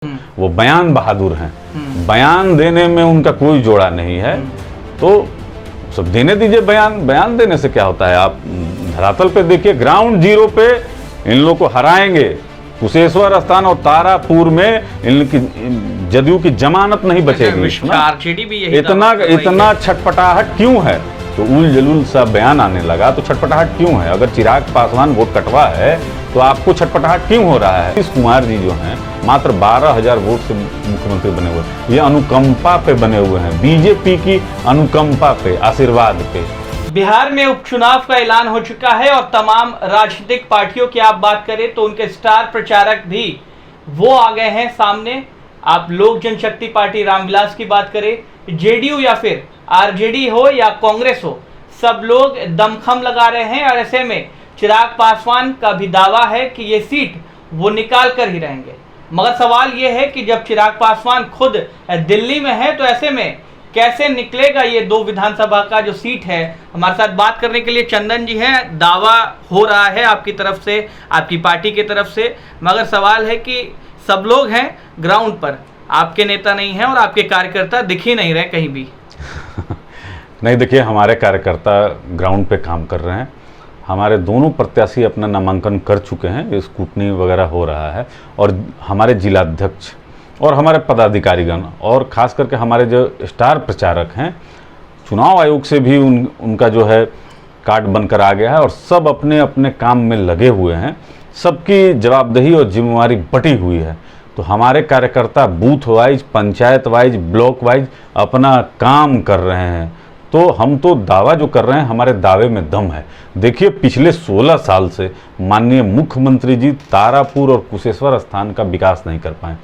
वो बयान बहादुर हैं। बयान देने में उनका कोई जोड़ा नहीं है। तो सब देने दीजिए बयान। बयान देने से क्या होता है? आप धरातल पे देखिए, ग्राउंड जीरो पे इन लोगों को हराएंगे। कुशेश्वर स्थान और तारापुर में इनकी जदयू की जमानत नहीं बचेगी। आरजेडी भी यही इतना छटपटाहट क्यों है? तो उल जलूल सा बयान आने लगा तो छटपटाहट क्यों है? अगर चिराग पासवान वोट कटवा है तो आपको छटपटाहट क्यों हो रहा है? नीतीश कुमार जी जो हैं मात्र 12,000 वोट से मुख्यमंत्री बने हुए, ये अनुकंपा पे बने हुए हैं, बीजेपी की अनुकंपा पे, आशीर्वाद पे। बिहार में उपचुनाव का ऐलान हो चुका है और तमाम राजनीतिक पार्टियों की आप बात करें तो उनके स्टार प्रचारक भी वो आ गए हैं सामने। आप लोक जनशक्ति पार्टी रामविलास की बात करें, जेडीयू या फिर आरजेडी हो या कांग्रेस हो, सब लोग दमखम लगा रहे हैं। और ऐसे में चिराग पासवान का भी दावा है कि ये सीट वो निकाल कर ही रहेंगे। मगर सवाल ये है कि जब चिराग पासवान खुद दिल्ली में है तो ऐसे में कैसे निकलेगा ये 2 विधानसभा का जो सीट है। हमारे साथ बात करने के लिए चंदन जी हैं। दावा हो रहा है आपकी तरफ से, आपकी पार्टी की तरफ से, मगर सवाल है कि सब लोग हैं ग्राउंड पर, आपके नेता नहीं हैं और आपके कार्यकर्ता दिख ही नहीं रहे कहीं भी। नहीं, देखिए, हमारे कार्यकर्ता ग्राउंड पे काम कर रहे हैं। हमारे दोनों प्रत्याशी अपना नामांकन कर चुके हैं, स्क्रूटनी वगैरह हो रहा है। और हमारे जिलाध्यक्ष और हमारे पदाधिकारीगण और ख़ास करके हमारे जो स्टार प्रचारक हैं, चुनाव आयोग से भी उनका जो है कार्ड बनकर आ गया है और सब अपने अपने काम में लगे हुए हैं। सबकी जवाबदेही और जिम्मेवारी बटी हुई है। तो हमारे कार्यकर्ता booth wise, panchayat wise, block wise अपना काम कर रहे हैं। तो हम तो दावा जो कर रहे हैं, हमारे दावे में दम है। देखिए, पिछले 16 साल से माननीय मुख्यमंत्री जी तारापुर और कुशेश्वर स्थान का विकास नहीं कर पाए।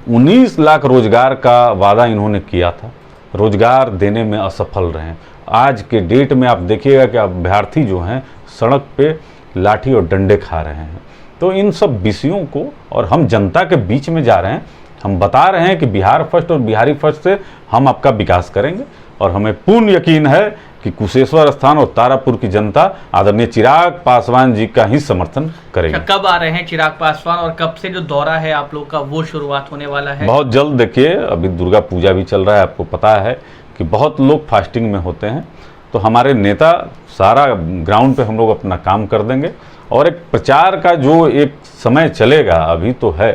19 लाख रोजगार का वादा इन्होंने किया था, रोजगार देने में असफल रहे हैं। आज के डेट में आप देखिएगा कि अभ्यर्थी जो हैं सड़क पे लाठी और डंडे खा रहे हैं। तो इन सब विषयों को, और हम जनता के बीच में जा रहे हैं, हम बता रहे हैं कि बिहार फर्स्ट और बिहारी फर्स्ट से हम आपका विकास करेंगे। और हमें पूर्ण यकीन है कि कुशेश्वर स्थान और तारापुर की जनता आदरणीय चिराग पासवान जी का ही समर्थन करेगी। कब आ रहे हैं चिराग पासवान और कब से जो दौरा है आप लोग का वो शुरुआत होने वाला है? बहुत जल्द। देखिए, अभी दुर्गा पूजा भी चल रहा है, आपको पता है कि बहुत लोग फास्टिंग में होते हैं। तो हमारे नेता सारा ग्राउंड पे हम लोग अपना काम कर देंगे। और एक प्रचार का जो एक समय चलेगा, अभी तो है,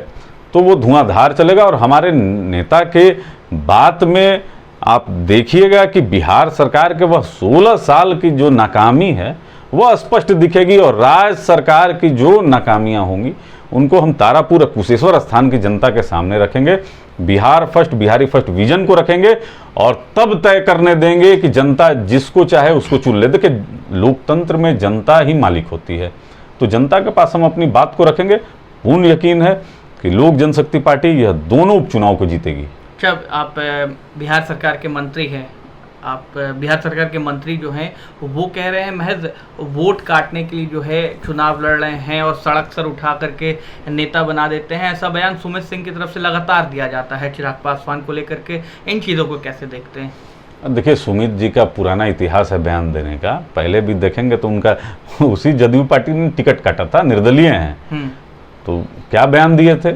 तो वो धुआंधार चलेगा। और हमारे नेता के बात में आप देखिएगा कि बिहार सरकार के वह 16 साल की जो नाकामी है वह स्पष्ट दिखेगी। और राज्य सरकार की जो नाकामियां होंगी उनको हम तारापुर और कुशेश्वर स्थान की जनता के सामने रखेंगे। Bihar first, Bihari first vision को रखेंगे और तब तय करने देंगे कि जनता जिसको चाहे उसको चुन ले। देखिए, लोकतंत्र में जनता ही मालिक होती है। तो जनता के पास हम अपनी बात को रखेंगे। पूर्ण यकीन है कि लोक जनशक्ति पार्टी यह दोनों उपचुनाव को जीतेगी। जब आप बिहार सरकार के मंत्री हैं, आप बिहार सरकार के मंत्री जो हैं वो कह रहे हैं महज वोट काटने के लिए जो है चुनाव लड़ रहे हैं और सड़क सर उठा करके नेता बना देते हैं, ऐसा बयान सुमित सिंह की तरफ से लगातार दिया जाता है चिराग पासवान को लेकर के। इन चीज़ों को कैसे देखते हैं? देखिए, सुमित जी का पुराना इतिहास है बयान देने का। पहले भी देखेंगे तो उनका उसी जदयू पार्टी ने टिकट काटा था, निर्दलीय हैं। तो क्या बयान दिए थे?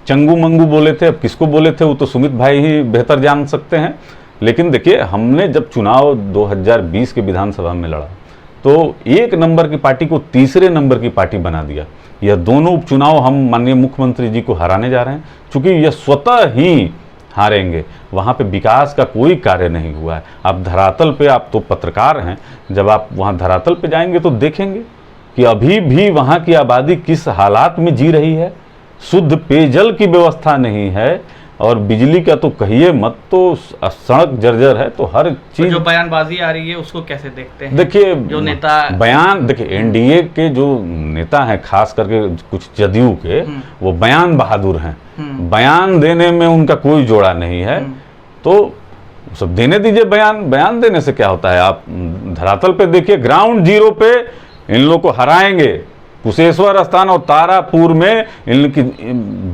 चंगू मंगू बोले थे। अब किसको बोले थे वो तो सुमित भाई ही बेहतर जान सकते हैं। लेकिन देखिए, हमने जब चुनाव 2020 के विधानसभा में लड़ा तो 1 नंबर की पार्टी को 3रे नंबर की पार्टी बना दिया। यह दोनों उपचुनाव हम माननीय मुख्यमंत्री जी को हराने जा रहे हैं, क्योंकि यह स्वतः ही हारेंगे। वहाँ पे विकास का कोई कार्य नहीं हुआ है। आप धरातल पे, आप तो पत्रकार हैं, जब आप वहाँ धरातल पे जाएंगे तो देखेंगे कि अभी भी वहाँ की आबादी किस हालात में जी रही है। शुद्ध पेयजल की व्यवस्था नहीं है और बिजली का तो कहिए मत। तो सड़क जर्जर है। तो हर चीज, जो बयानबाजी आ रही है उसको कैसे देखते हैं? देखिए, जो नेता बयान, देखिए एनडीए के जो नेता हैं, खास करके कुछ जदयू के, वो बयान बहादुर हैं। बयान देने में उनका कोई जोड़ा नहीं है। तो सब देने दीजिए बयान। बयान देने से क्या होता है? आप धरातल पे देखिए, ग्राउंड जीरो पे इन लोग को हराएंगे। कुशेश्वर स्थान और तारापुर में इनकी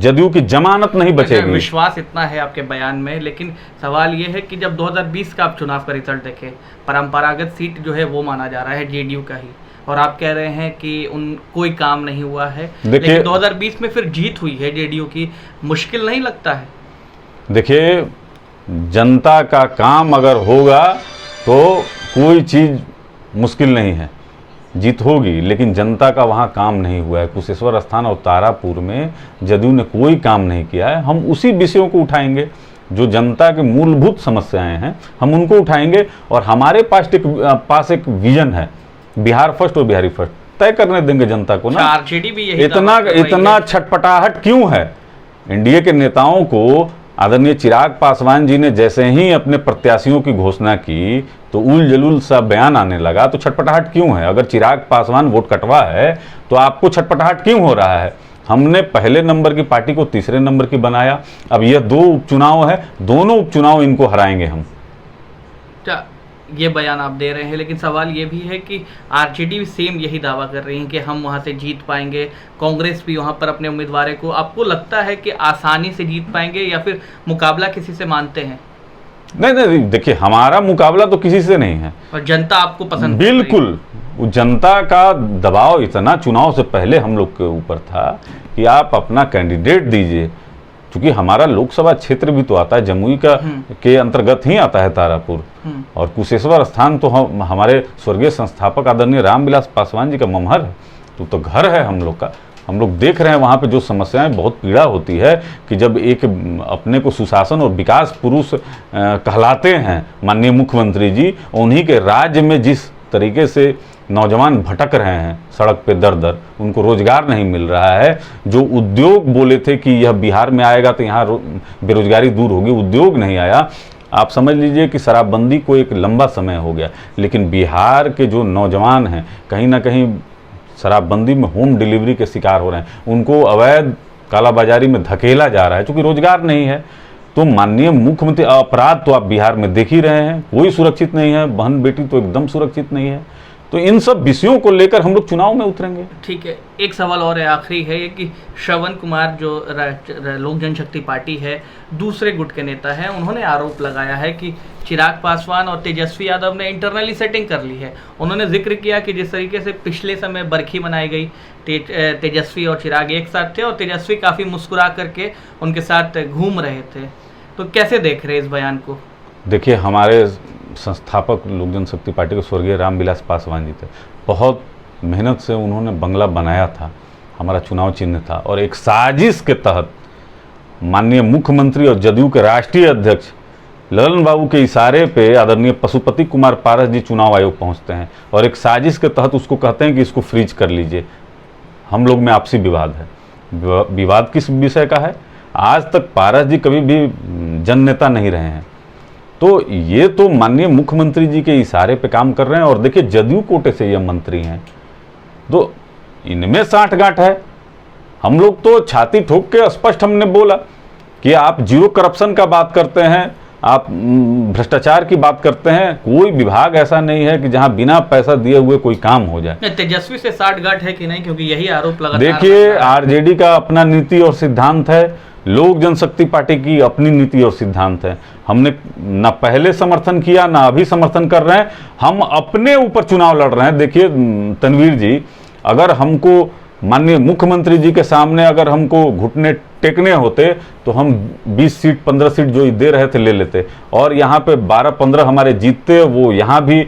जदयू की जमानत नहीं बचेगी। विश्वास इतना है आपके बयान में, लेकिन सवाल ये है कि जब 2020 का आप चुनाव का रिजल्ट देखें, परंपरागत सीट जो है वो माना जा रहा है जेडीयू का ही, और आप कह रहे हैं कि कोई काम नहीं हुआ है। देखिए, लेकिन 2020 में फिर जीत हुई है जेडीयू की, मुश्किल नहीं लगता है? देखिए, जनता का काम अगर होगा तो कोई चीज़ मुश्किल नहीं है, जीत होगी। लेकिन जनता का वहाँ काम नहीं हुआ है। कुशेश्वर स्थान और तारापुर में जदयू ने कोई काम नहीं किया है। हम उसी विषयों को उठाएंगे, जो जनता के मूलभूत समस्याएं हैं हम उनको उठाएंगे। और हमारे पास एक विजन है, बिहार फर्स्ट और बिहारी फर्स्ट, तय करने देंगे जनता को ना। आरजेडी भी यही इतना छटपटाहट क्यों है? एनडीए के नेताओं को आदरणीय चिराग पासवान जी ने जैसे ही अपने प्रत्याशियों की घोषणा की तो उल जलूल सा बयान आने लगा। तो छटपटाहट क्यों है? अगर चिराग पासवान वोट कटवा है तो आपको छटपटाहट क्यों हो रहा है? हमने पहले नंबर की पार्टी को तीसरे नंबर की बनाया। अब यह 2 उपचुनाव है, दोनों उपचुनाव इनको हराएंगे हम। ये बयान आप दे रहे हैं, लेकिन सवाल ये भी है कि आरजेडी भी सेम यही दावा कर रही है कि हम वहां से जीत पाएंगे। कांग्रेस भी वहां पर अपने उम्मीदवार को, आपको लगता है कि आसानी से जीत पाएंगे या फिर मुकाबला किसी से मानते हैं? नहीं, देखिए, हमारा मुकाबला तो किसी से नहीं है। और जनता आपको पसंद? बिल्कुल, जनता का दबाव इतना चुनाव से पहले हम लोग के ऊपर था कि आप अपना कैंडिडेट दीजिए। क्योंकि हमारा लोकसभा क्षेत्र भी तो आता है, जमुई का के अंतर्गत ही आता है तारापुर। और कुशेश्वर स्थान तो हमारे स्वर्गीय संस्थापक आदरणीय रामविलास पासवान जी का ममहर है, तो घर है हम लोग का। हम लोग देख रहे हैं वहाँ पे जो समस्याएं, बहुत पीड़ा होती है कि जब एक अपने को सुशासन और विकास पुरुष कहलाते हैं माननीय मुख्यमंत्री जी, उन्हीं के राज्य में जिस तरीके से नौजवान भटक रहे हैं सड़क पे दर दर, उनको रोजगार नहीं मिल रहा है। जो उद्योग बोले थे कि यह बिहार में आएगा तो यहाँ बेरोजगारी दूर होगी, उद्योग नहीं आया। आप समझ लीजिए कि शराबबंदी को एक लंबा समय हो गया, लेकिन बिहार के जो नौजवान हैं कहीं ना कहीं शराबबंदी में होम डिलीवरी के शिकार हो रहे हैं। उनको अवैध कालाबाजारी में धकेला जा रहा है क्योंकि रोजगार नहीं है। तो माननीय मुख्यमंत्री, अपराध तो आप बिहार में देख ही रहे हैं, कोई सुरक्षित नहीं है, बहन बेटी तो एकदम सुरक्षित नहीं है। तो इन सब विषयों को लेकर हम लोग चुनाव में उतरेंगे। ठीक है, एक सवाल और है, आखिरी है ये कि श्रवण कुमार जो लोक जनशक्ति पार्टी है, दूसरे गुट के नेता हैं, उन्होंने आरोप लगाया है कि चिराग पासवान और तेजस्वी यादव ने इंटरनली सेटिंग कर ली है। उन्होंने जिक्र किया कि जिस तरीके से पिछले समय बरखी मनाई गई, तेजस्वी और चिराग एक साथ थे और तेजस्वी काफ़ी मुस्कुरा करके उनके साथ घूम रहे थे। तो कैसे देख रहे हैं इस बयान को? देखिए, हमारे संस्थापक लोक जनशक्ति पार्टी के स्वर्गीय रामविलास पासवान जी थे। बहुत मेहनत से उन्होंने बंगला बनाया था, हमारा चुनाव चिन्ह था, और एक साजिश के तहत माननीय मुख्यमंत्री और जदयू के राष्ट्रीय अध्यक्ष ललन बाबू के इशारे पे आदरणीय पशुपति कुमार पारस जी चुनाव आयोग पहुंचते हैं और एक साजिश के तहत उसको कहते हैं कि इसको फ्रीज कर लीजिए। हम लोग में आपसी विवाद है। विवाद किस विषय का है? आज तक पारस जी कभी भी जन नेता नहीं रहे हैं, तो ये तो माननीय मुख्यमंत्री जी के इशारे पे काम कर रहे हैं। और देखिए, जदयू कोटे से ये मंत्री हैं, तो इनमें साठगांठ है। हम लोग तो छाती ठोक के स्पष्ट हमने बोला कि आप जीरो करप्शन का बात करते हैं, आप भ्रष्टाचार की बात करते हैं। कोई विभाग ऐसा नहीं है कि जहां बिना पैसा दिए हुए कोई काम हो जाए। तेजस्वी से साठगांठ है कि नहीं, क्योंकि यही आरोप लगातार। देखिए, आरजेडी का अपना नीति और सिद्धांत है, लोक जनशक्ति पार्टी की अपनी नीति और सिद्धांत है। हमने ना पहले समर्थन किया ना अभी समर्थन कर रहे हैं, हम अपने ऊपर चुनाव लड़ रहे हैं। देखिए तनवीर जी, अगर हमको माननीय मुख्यमंत्री जी के सामने अगर हमको घुटने टेकने होते तो हम 20 सीट 15 सीट जो दे रहे थे ले लेते, और यहाँ पे 12-15 हमारे जीतते, वो यहाँ भी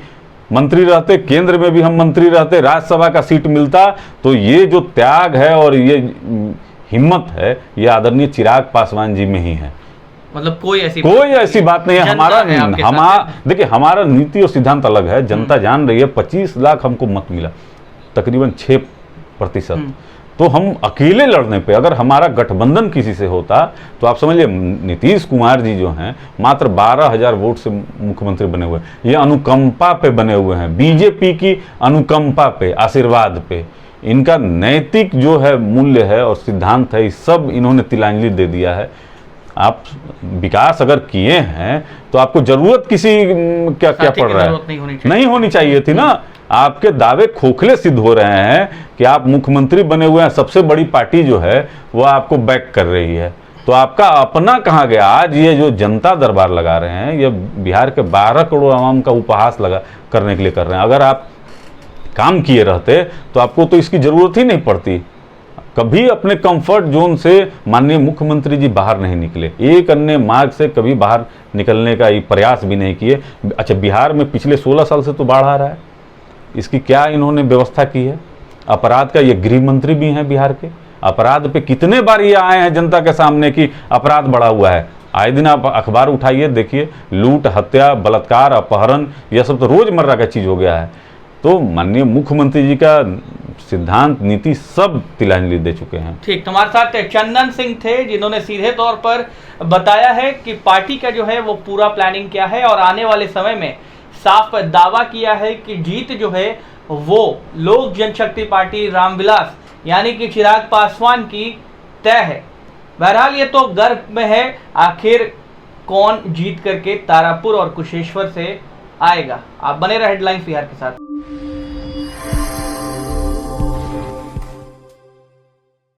मंत्री रहते, केंद्र में भी हम मंत्री रहते, राज्यसभा का सीट मिलता। तो ये जो त्याग है और ये हिम्मत है, ये आदरणीय चिराग पासवान जी में ही है। मतलब कोई ऐसी बात नहीं है। देखिए, हमारा नीति और सिद्धांत अलग है। जनता जान रही है, 25 लाख हमको मत मिला, तकरीबन 6%। तो हम अकेले लड़ने पे, अगर हमारा गठबंधन किसी से होता तो आप समझिए नीतीश कुमार जी जो हैं मात्र 12,000 वोट से मुख्यमंत्री बने हुए हैं। ये अनुकंपा पे बने हुए हैं, बीजेपी की अनुकंपा पे, आशीर्वाद पे। इनका नैतिक जो है मूल्य है और सिद्धांत है, इस सब इन्होंने तिलांजलि दे दिया है। आप विकास अगर किए हैं तो आपको जरूरत किसी क्या पड़ रहा है? नहीं होनी चाहिए थी ना। आपके दावे खोखले सिद्ध हो रहे हैं कि आप मुख्यमंत्री बने हुए हैं, सबसे बड़ी पार्टी जो है वो आपको बैक कर रही है, तो आपका अपना कहाँ गया? आज ये जो जनता दरबार लगा रहे हैं, ये बिहार के 12 करोड़ आवाम का उपहास करने के लिए कर रहे हैं। अगर आप काम किए रहते तो आपको तो इसकी ज़रूरत ही नहीं पड़ती। कभी अपने कंफर्ट जोन से माननीय मुख्यमंत्री जी बाहर नहीं निकले, एक अन्य मार्ग से कभी बाहर निकलने का ये प्रयास भी नहीं किए। अच्छा, बिहार में पिछले 16 साल से तो बाढ़ आ रहा है, इसकी क्या इन्होंने व्यवस्था की है? अपराध का, ये गृह मंत्री भी हैं बिहार के, अपराध पे कितने बार ये आए हैं जनता के सामने कि अपराध बढ़ा हुआ है। आए दिन आप अखबार उठाइए देखिए, लूट, हत्या, बलात्कार, अपहरण, यह सब तो रोजमर्रा का चीज़ हो गया है। तो माननीय मुख्यमंत्री जी का सिद्धांत, नीति सब तिलांजलि दे चुके हैं। ठीक, तो हमारे साथ चंदन सिंह थे जिन्होंने सीधे तौर पर बताया है कि पार्टी का जो है वो पूरा प्लानिंग क्या है और आने वाले समय में साफ दावा किया है कि जीत जो है वो लोक जनशक्ति पार्टी रामविलास यानी कि चिराग पासवान की तय है। बहरहाल ये तो गर्व में है, आखिर कौन जीत करके तारापुर और कुशेश्वर से आएगा। आप बने रहे हेडलाइंस बिहार के साथ।